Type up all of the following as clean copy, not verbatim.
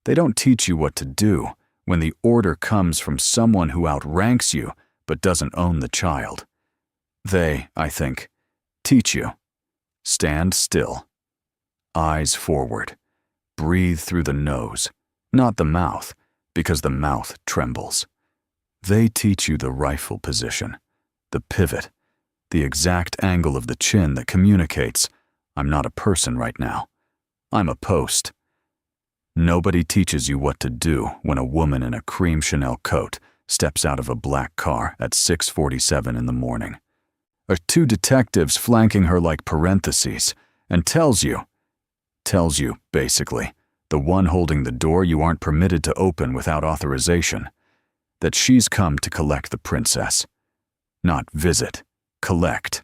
They don't teach you what to do when the order comes from someone who outranks you but doesn't own the child. They, I think, teach you. Stand still. Eyes forward. Breathe through the nose, not the mouth, because the mouth trembles. They teach you the rifle position, the pivot, the exact angle of the chin that communicates, I'm not a person right now. I'm a post. Nobody teaches you what to do when a woman in a cream Chanel coat steps out of a black car at 6:47 in the morning. Or two detectives flanking her like parentheses and tells you, basically, the one holding the door you aren't permitted to open without authorization, that she's come to collect the princess. Not visit, collect.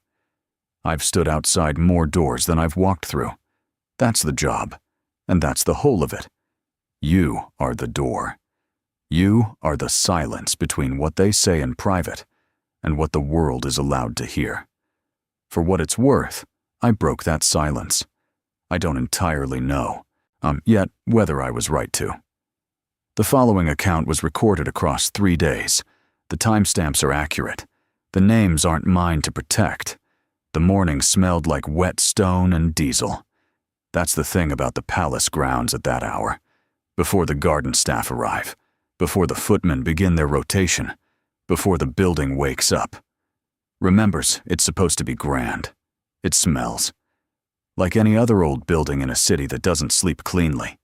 I've stood outside more doors than I've walked through. That's the job, and that's the whole of it. You are the door. You are the silence between what they say in private and what the world is allowed to hear. For what it's worth, I broke that silence. I don't entirely know, yet whether I was right to. The following account was recorded across 3 days. The timestamps are accurate. The names aren't mine to protect. The morning smelled like wet stone and diesel. That's the thing about the palace grounds at that hour. Before the garden staff arrive, before the footmen begin their rotation, before the building wakes up. Remembers it's supposed to be grand. It smells. Like any other old building in a city that doesn't sleep cleanly.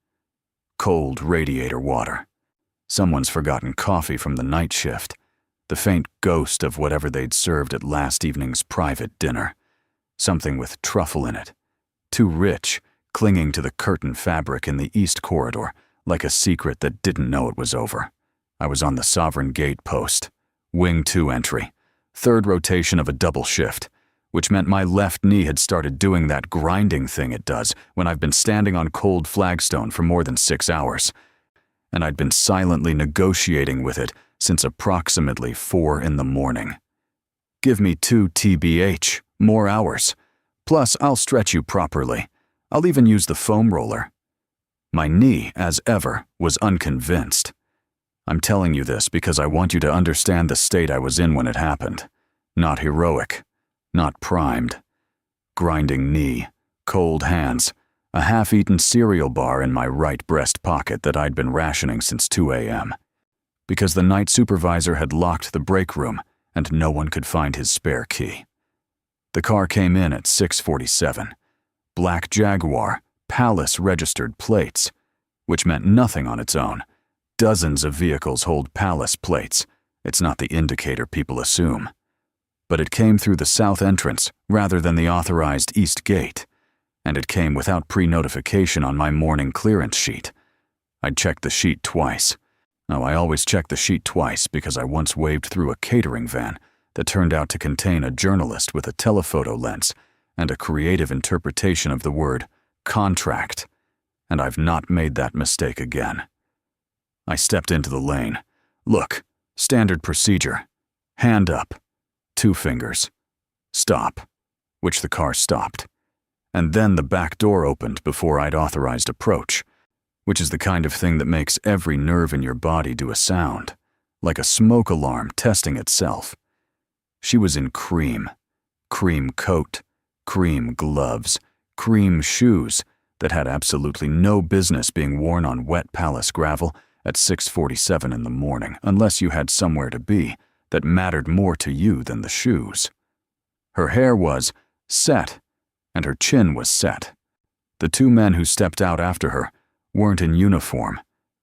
Cold radiator water. Someone's forgotten coffee from the night shift. The faint ghost of whatever they'd served at last evening's private dinner. Something with truffle in it. Too rich, clinging to the curtain fabric in the east corridor, like a secret that didn't know it was over. I was on the Sovereign Gate post. Wing 2 entry. 3rd rotation of a double shift, which meant my left knee had started doing that grinding thing it does when I've been standing on cold flagstone for more than 6 hours. And I'd been silently negotiating with it since approximately 4 in the morning. Give me 2 TBH, more hours. Plus, I'll stretch you properly. I'll even use the foam roller. My knee, as ever, was unconvinced. I'm telling you this because I want you to understand the state I was in when it happened. Not heroic. Not primed. Grinding knee, cold hands, a half-eaten cereal bar in my right breast pocket that I'd been rationing since 2 a.m. Because the night supervisor had locked the break room and no one could find his spare key. The car came in at 6:47. Black Jaguar, Palace registered plates, which meant nothing on its own. Dozens of vehicles hold Palace plates. It's not the indicator people assume. But it came through the south entrance rather than the authorized east gate, and it came without pre-notification on my morning clearance sheet. I'd checked the sheet twice. Now, I always check the sheet twice because I once waved through a catering van that turned out to contain a journalist with a telephoto lens and a creative interpretation of the word contract, and I've not made that mistake again. I stepped into the lane. Look, standard procedure. Hand up. 2 fingers. Stop, which the car stopped. And then the back door opened before I'd authorized approach, which is the kind of thing that makes every nerve in your body do a sound, like a smoke alarm testing itself. She was in cream. Cream coat, cream gloves, cream shoes that had absolutely no business being worn on wet palace gravel at 6:47 in the morning unless you had somewhere to be that mattered more to you than the shoes. Her hair was set, and her chin was set. The 2 men who stepped out after her weren't in uniform,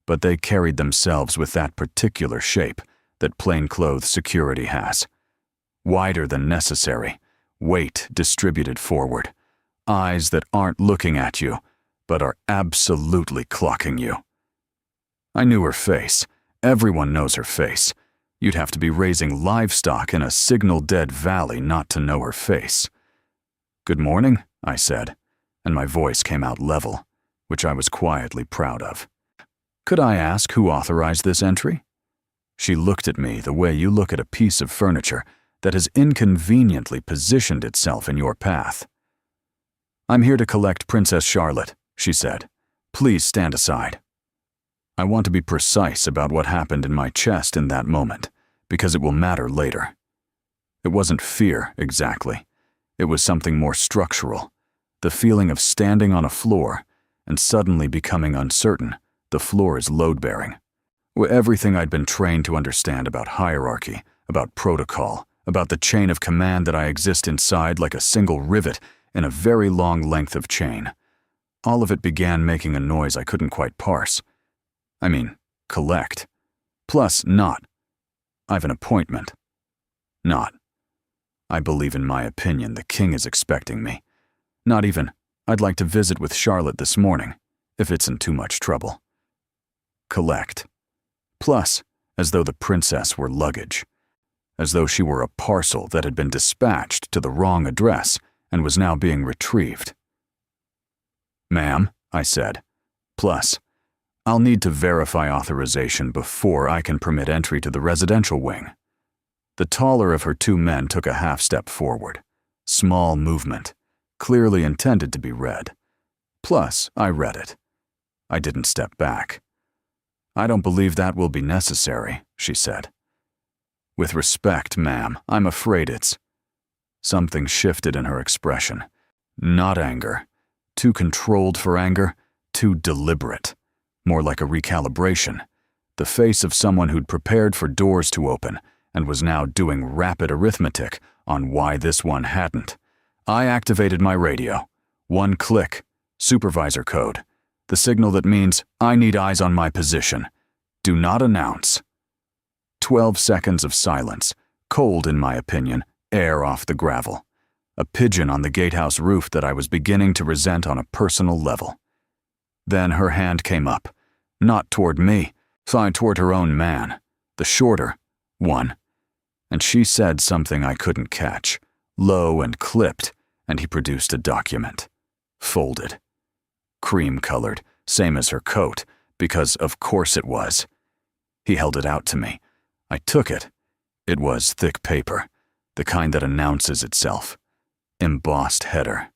but they carried themselves with that particular shape that plainclothes security has. Wider than necessary, weight distributed forward, eyes that aren't looking at you, but are absolutely clocking you. I knew her face. Everyone knows her face. You'd have to be raising livestock in a signal-dead valley not to know her face. "Good morning," I said, and my voice came out level, which I was quietly proud of. "Could I ask who authorized this entry?" She looked at me the way you look at a piece of furniture that has inconveniently positioned itself in your path. "I'm here to collect Princess Charlotte," she said. "Please stand aside." I want to be precise about what happened in my chest in that moment, because it will matter later. It wasn't fear, exactly. It was something more structural. The feeling of standing on a floor and suddenly becoming uncertain the floor is load-bearing. Everything I'd been trained to understand about hierarchy, about protocol, about the chain of command that I exist inside like a single rivet in a very long length of chain. All of it began making a noise I couldn't quite parse. I mean, collect. Plus, not. I've an appointment. Not. I believe in my opinion the king is expecting me. Not even, I'd like to visit with Charlotte this morning, if it's in too much trouble. Collect. Plus, as though the princess were luggage. As though she were a parcel that had been dispatched to the wrong address and was now being retrieved. Ma'am, I said. Plus, I'll need to verify authorization before I can permit entry to the residential wing. The taller of her two men took a half step forward. Small movement, clearly intended to be read. Plus, I read it. I didn't step back. I don't believe that will be necessary, she said. With respect, ma'am, I'm afraid it's... Something shifted in her expression. Not anger. Too controlled for anger, too deliberate. More like a recalibration. The face of someone who'd prepared for doors to open and was now doing rapid arithmetic on why this one hadn't. I activated my radio. 1 click. Supervisor code. The signal that means I need eyes on my position. Do not announce. 12 seconds of silence. Cold, in my opinion, air off the gravel. A pigeon on the gatehouse roof that I was beginning to resent on a personal level. Then her hand came up. Not toward me, but toward her own man. The shorter one. And she said something I couldn't catch. Low and clipped, and he produced a document. Folded. Cream-colored, same as her coat, because of course it was. He held it out to me. I took it. It was thick paper, the kind that announces itself. Embossed header.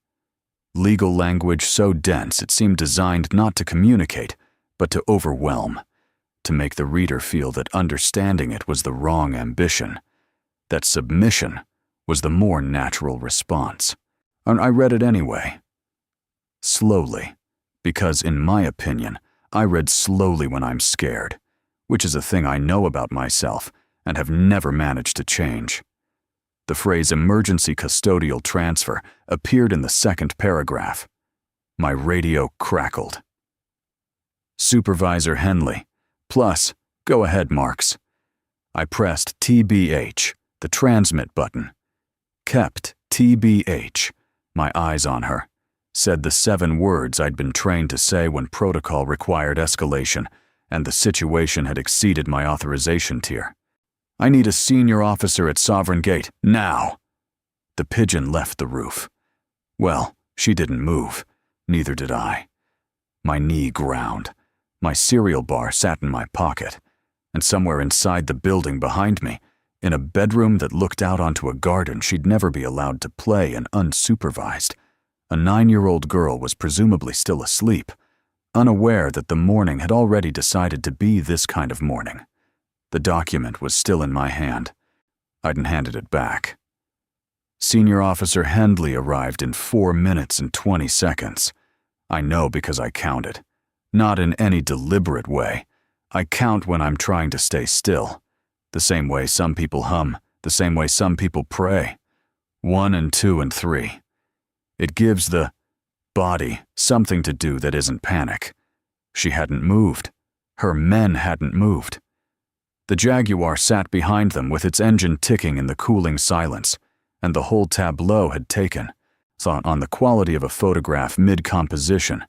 Legal language so dense it seemed designed not to communicate, but to overwhelm, to make the reader feel that understanding it was the wrong ambition, that submission was the more natural response. And I read it anyway. Slowly, because in my opinion, I read slowly when I'm scared, which is a thing I know about myself and have never managed to change. The phrase emergency custodial transfer appeared in the second paragraph. My radio crackled. Supervisor Henley. Plus, go ahead, Marks. I pressed TBH, the transmit button. Kept TBH, my eyes on her. Said the 7 words I'd been trained to say when protocol required escalation and the situation had exceeded my authorization tier. I need a senior officer at Sovereign Gate, now. The pigeon left the roof. Well, she didn't move. Neither did I. My knee ground. My cereal bar sat in my pocket. And somewhere inside the building behind me, in a bedroom that looked out onto a garden she'd never be allowed to play in unsupervised, a 9-year-old girl was presumably still asleep, unaware that the morning had already decided to be this kind of morning. The document was still in my hand. I'd handed it back. Senior Officer Hendley arrived in 4 minutes and 20 seconds. I know because I counted. Not in any deliberate way. I count when I'm trying to stay still. The same way some people hum, the same way some people pray. 1 and 2 and 3. It gives the body something to do that isn't panic. She hadn't moved. Her men hadn't moved. The Jaguar sat behind them with its engine ticking in the cooling silence, and the whole tableau had taken. Thought on the quality of a photograph mid-composition,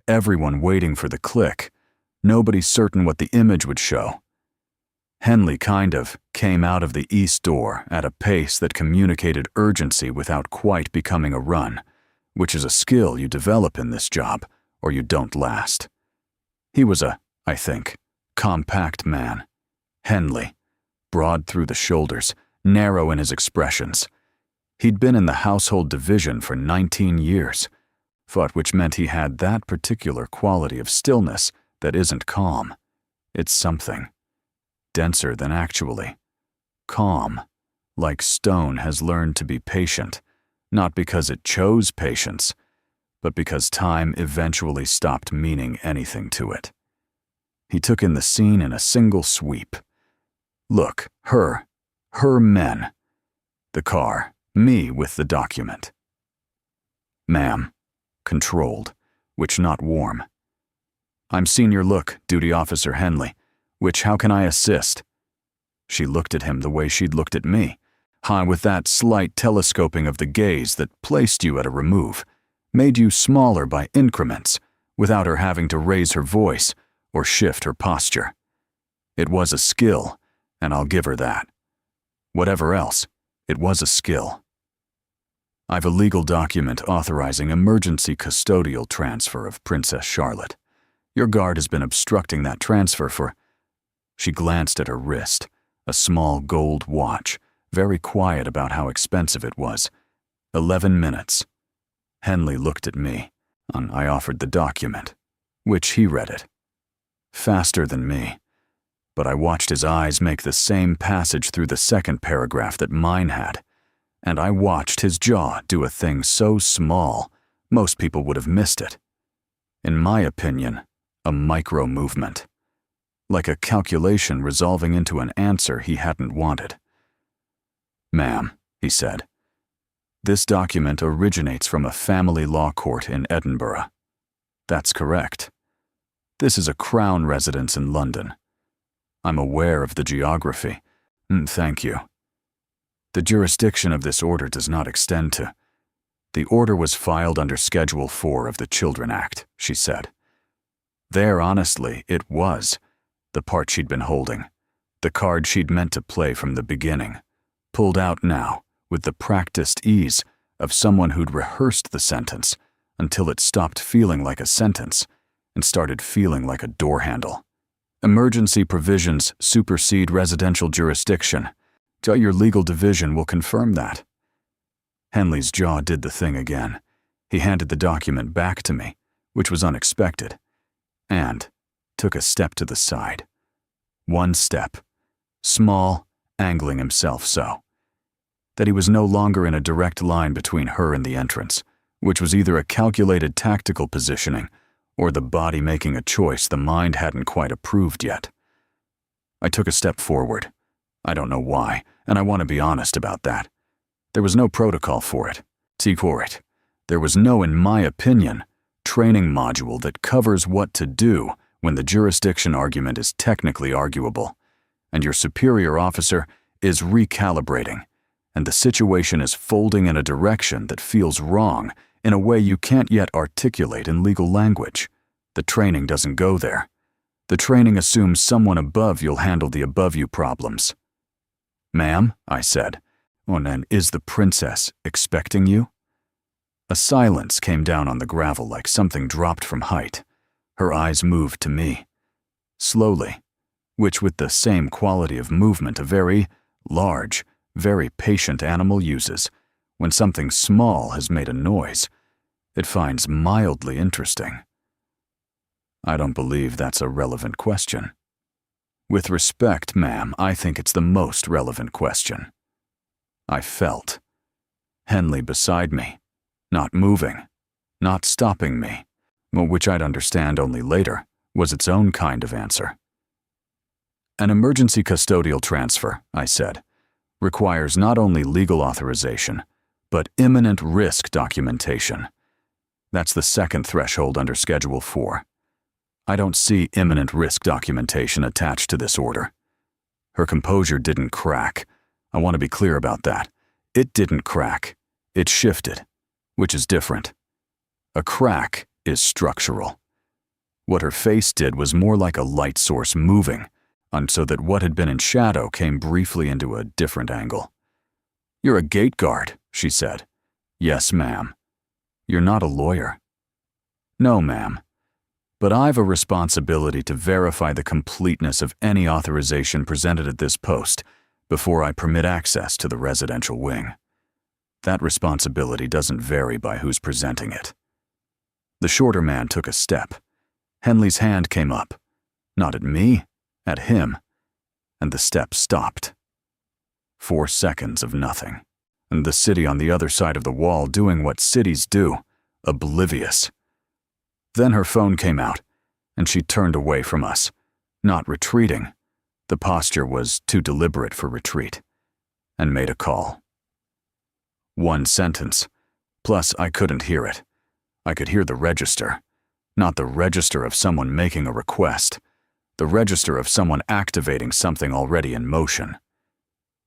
everyone waiting for the click, nobody certain what the image would show. Henley kind of came out of the east door at a pace that communicated urgency without quite becoming a run, which is a skill you develop in this job, or you don't last. He was I think, compact man. Henley, broad through the shoulders, narrow in his expressions. He'd been in the household division for 19 years, which meant he had that particular quality of stillness that isn't calm, It's something. Denser than actually. Calm. Like stone has learned to be patient, not because it chose patience, but because time eventually stopped meaning anything to it. He took in the scene in a single sweep. Look, her men. The car, me with the document. Ma'am. Controlled, which not warm. I'm Senior Look, Duty Officer Henley, which how can I assist? She looked at him the way she'd looked at me, high with that slight telescoping of the gaze that placed you at a remove, made you smaller by increments, without her having to raise her voice or shift her posture. It was a skill, and I'll give her that. Whatever else, it was a skill. I've a legal document authorizing emergency custodial transfer of Princess Charlotte. Your guard has been obstructing that transfer for... She glanced at her wrist, a small gold watch, very quiet about how expensive it was. 11 minutes. Henley looked at me, and I offered the document, which he read it. Faster than me. But I watched his eyes make the same passage through the second paragraph that mine had, and I watched his jaw do a thing so small, most people would have missed it. In my opinion, a micro-movement. Like a calculation resolving into an answer he hadn't wanted. Ma'am, he said, this document originates from a family law court in Edinburgh. That's correct. This is a Crown residence in London. I'm aware of the geography. Thank you. The jurisdiction of this order does not extend to... The order was filed under Schedule 4 of the Children Act, she said. There, honestly, it was. The part she'd been holding. The card she'd meant to play from the beginning. Pulled out now, with the practiced ease of someone who'd rehearsed the sentence until it stopped feeling like a sentence and started feeling like a door handle. Emergency provisions supersede residential jurisdiction. Your legal division will confirm that. Henley's jaw did the thing again. He handed the document back to me, which was unexpected, and took a step to the side. One step. Small, angling himself so. That he was no longer in a direct line between her and the entrance, which was either a calculated tactical positioning or the body making a choice the mind hadn't quite approved yet. I took a step forward. I don't know why, and I want to be honest about that. There was no protocol for it. There was no, in my opinion, training module that covers what to do when the jurisdiction argument is technically arguable, and your superior officer is recalibrating, and the situation is folding in a direction that feels wrong in a way you can't yet articulate in legal language. The training doesn't go there. The training assumes someone above you'll handle the above you problems. Ma'am, I said, and is the princess expecting you? A silence came down on the gravel like something dropped from height. Her eyes moved to me. Slowly, which with the same quality of movement a very large, very patient animal uses when something small has made a noise, it finds mildly interesting. I don't believe that's a relevant question. With respect, ma'am, I think it's the most relevant question. I felt. Henley beside me, not moving, not stopping me, which I'd understand only later, was its own kind of answer. An emergency custodial transfer, I said, requires not only legal authorization, but imminent risk documentation. That's the second threshold under Schedule 4. I don't see imminent risk documentation attached to this order. Her composure didn't crack. I want to be clear about that. It didn't crack. It shifted, which is different. A crack is structural. What her face did was more like a light source moving, so that what had been in shadow came briefly into a different angle. You're a gate guard, she said. Yes, ma'am. You're not a lawyer. No, ma'am. But I've a responsibility to verify the completeness of any authorization presented at this post before I permit access to the residential wing. That responsibility doesn't vary by who's presenting it. The shorter man took a step. Henley's hand came up. Not at me, at him, and the steps stopped. 4 seconds of nothing, and the city on the other side of the wall doing what cities do, oblivious. Then her phone came out, and she turned away from us, not retreating. The posture was too deliberate for retreat, and made a call. 1 sentence, plus I couldn't hear it. I could hear the register, not the register of someone making a request, the register of someone activating something already in motion.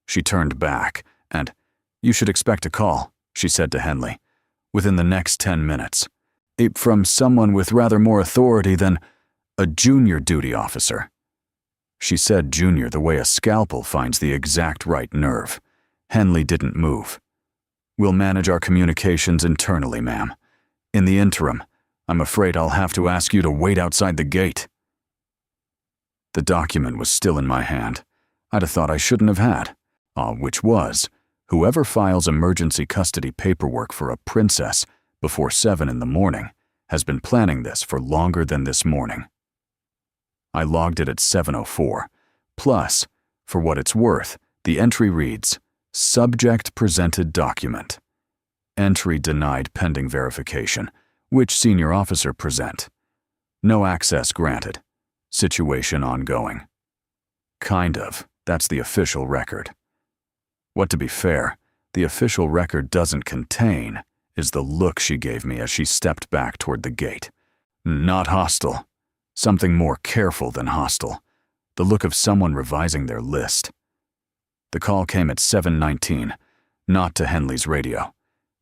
She turned back, and, "You should expect a call," she said to Henley, "within the next 10 minutes. From someone with rather more authority than a junior duty officer." She said junior the way a scalpel finds the exact right nerve. Henley didn't move. "We'll manage our communications internally, ma'am. In the interim, I'm afraid I'll have to ask you to wait outside the gate." The document was still in my hand. I'd have thought I shouldn't have had. Which was, whoever files emergency custody paperwork for a princess before 7 in the morning has been planning this for longer than this morning. I logged it at 7:04. Plus, for what it's worth, the entry reads, "Subject presented document. Entry denied pending verification. Which senior officer present? No access granted. Situation ongoing." Kind of. That's the official record. What, to be fair, the official record doesn't contain is the look she gave me as she stepped back toward the gate. Not hostile. Something more careful than hostile. The look of someone revising their list. The call came at 7:19, not to Henley's radio,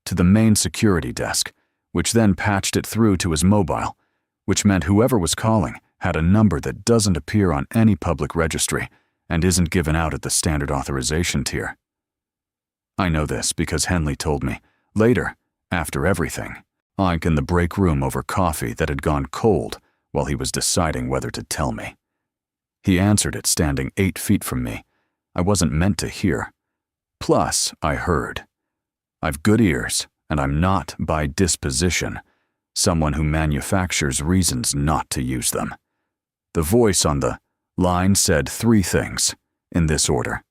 to the main security desk, which then patched it through to his mobile, which meant whoever was calling had a number that doesn't appear on any public registry and isn't given out at the standard authorization tier. I know this because Henley told me, later, after everything, like in the break room over coffee that had gone cold while he was deciding whether to tell me. He answered it standing 8 feet from me. I wasn't meant to hear. Plus, I heard. I've good ears, and I'm not, by disposition, someone who manufactures reasons not to use them. The voice on the line said 3 things, in this order.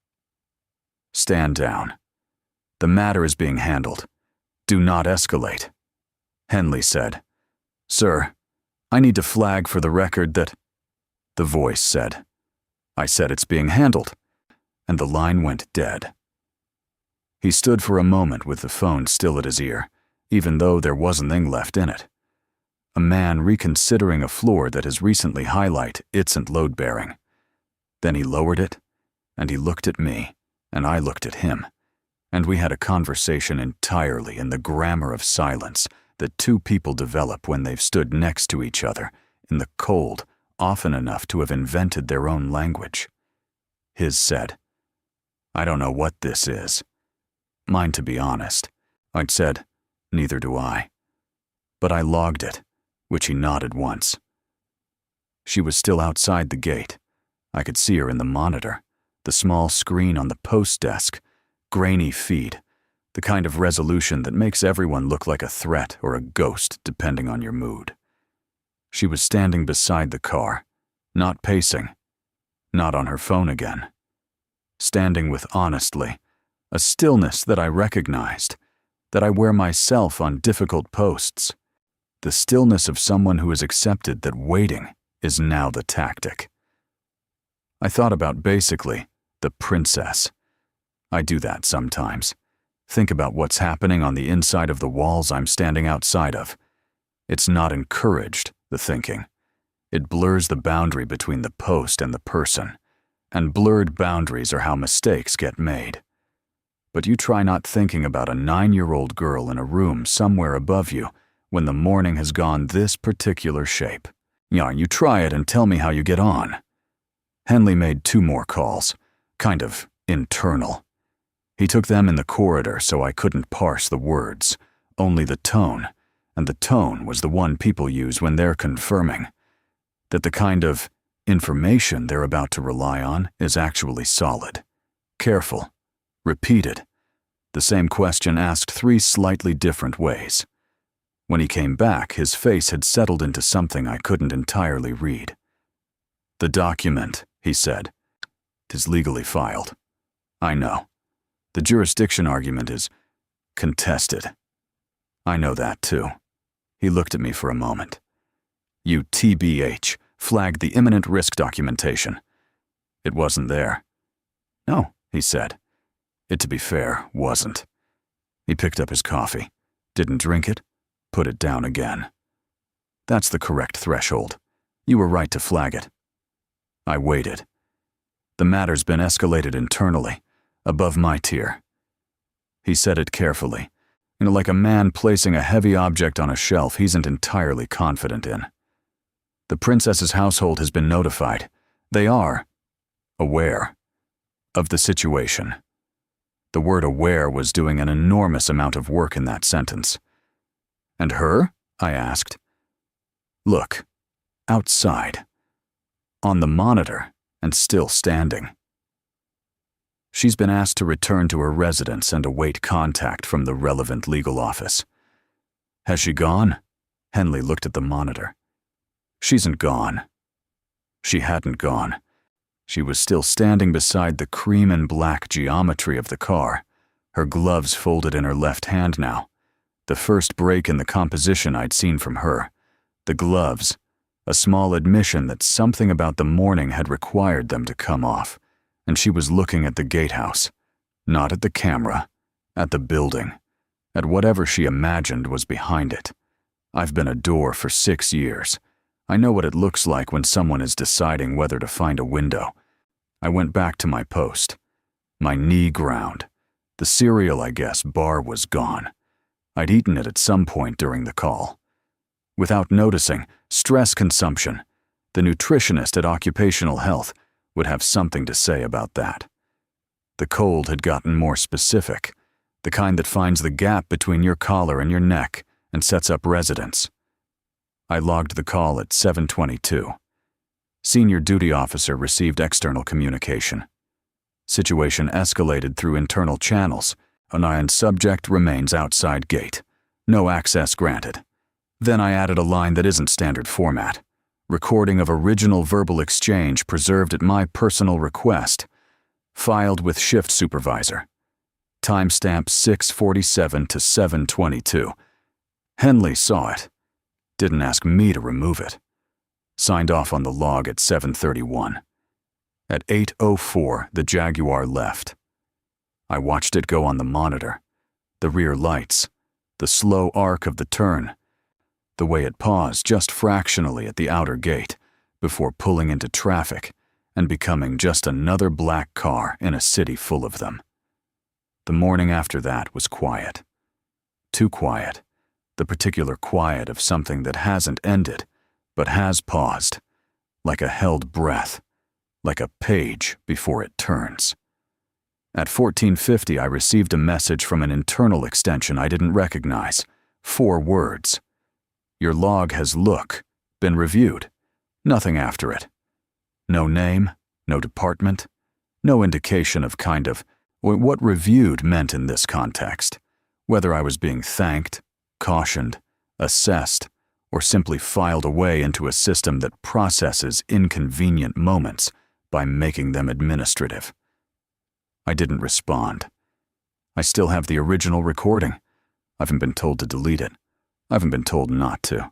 "Stand down. The matter is being handled. Do not escalate." Henley said, "Sir, I need to flag for the record that..." The voice said. I said it's being handled, and the line went dead. He stood for a moment with the phone still at his ear, even though there wasn't anything left in it. A man reconsidering a floor that has recently highlighted isn't load-bearing. Then he lowered it, and he looked at me, and I looked at him, and we had a conversation entirely in the grammar of silence that 2 people develop when they've stood next to each other in the cold often enough to have invented their own language. His said, "I don't know what this is." Mine, to be honest. I'd said, "Neither do I." But I logged it, which he nodded once. She was still outside the gate. I could see her in the monitor, the small screen on the post desk, grainy feed, the kind of resolution that makes everyone look like a threat or a ghost depending on your mood. She was standing beside the car, not pacing, not on her phone again. Standing with honestly, a stillness that I recognized, that I wear myself on difficult posts. The stillness of someone who has accepted that waiting is now the tactic. I thought about basically the princess. I do that sometimes. Think about what's happening on the inside of the walls I'm standing outside of. It's not encouraged, the thinking. It blurs the boundary between the post and the person, and blurred boundaries are how mistakes get made. But you try not thinking about a 9-year-old girl in a room somewhere above you when the morning has gone this particular shape. Yeah, you try it and tell me how you get on. Henley made 2 more calls, kind of internal. He took them in the corridor so I couldn't parse the words, only the tone, and the tone was the one people use when they're confirming that the kind of information they're about to rely on is actually solid, careful, repeated, the same question asked 3 slightly different ways. When he came back, his face had settled into something I couldn't entirely read. "The document," he said. "'Tis legally filed." "I know. The jurisdiction argument is contested." "I know that, too." He looked at me for a moment. "You TBH flagged the imminent risk documentation." "It wasn't there." "No," he said. It, to be fair, wasn't. He picked up his coffee, didn't drink it, put it down again. "That's the correct threshold. You were right to flag it." I waited. "The matter's been escalated internally, above my tier." He said it carefully, like a man placing a heavy object on a shelf he isn't entirely confident in. "The princess's household has been notified. They are aware of the situation." The word aware was doing an enormous amount of work in that sentence. "And her?" I asked. "Look, outside, on the monitor, and still standing." "She's been asked to return to her residence and await contact from the relevant legal office." "Has she gone?" Henley looked at the monitor. "She'sn't gone." She hadn't gone. She was still standing beside the cream and black geometry of the car, her gloves folded in her left hand now. The first break in the composition I'd seen from her. The gloves, a small admission that something about the morning had required them to come off, and she was looking at the gatehouse, not at the camera, at the building, at whatever she imagined was behind it. I've been a door for 6 years. I know what it looks like when someone is deciding whether to find a window. I went back to my post. My knee ground. The cereal, I guess, bar was gone. I'd eaten it at some point during the call. Without noticing, stress consumption. The nutritionist at Occupational Health would have something to say about that. The cold had gotten more specific, the kind that finds the gap between your collar and your neck and sets up residence. I logged the call at 7:22. Senior duty officer received external communication. Situation escalated through internal channels. And subject remains outside gate. No access granted. Then I added a line that isn't standard format. Recording of original verbal exchange preserved at my personal request. Filed with shift supervisor. Timestamp 6:47 to 7:22. Henley saw it. Didn't ask me to remove it. Signed off on the log at 7:31. At 8:04, the Jaguar left. I watched it go on the monitor. The rear lights. The slow arc of the turn. The way it paused just fractionally at the outer gate before pulling into traffic and becoming just another black car in a city full of them. The morning after that was quiet. Too quiet. The particular quiet of something that hasn't ended, but has paused, like a held breath, like a page before it turns. At 14:50, I received a message from an internal extension I didn't recognize. 4 words. Your log has been reviewed. Nothing after it. No name, no department, no indication of what reviewed meant in this context, whether I was being thanked, cautioned, assessed, or simply filed away into a system that processes inconvenient moments by making them administrative. I didn't respond. I still have the original recording. I haven't been told to delete it. I haven't been told not to.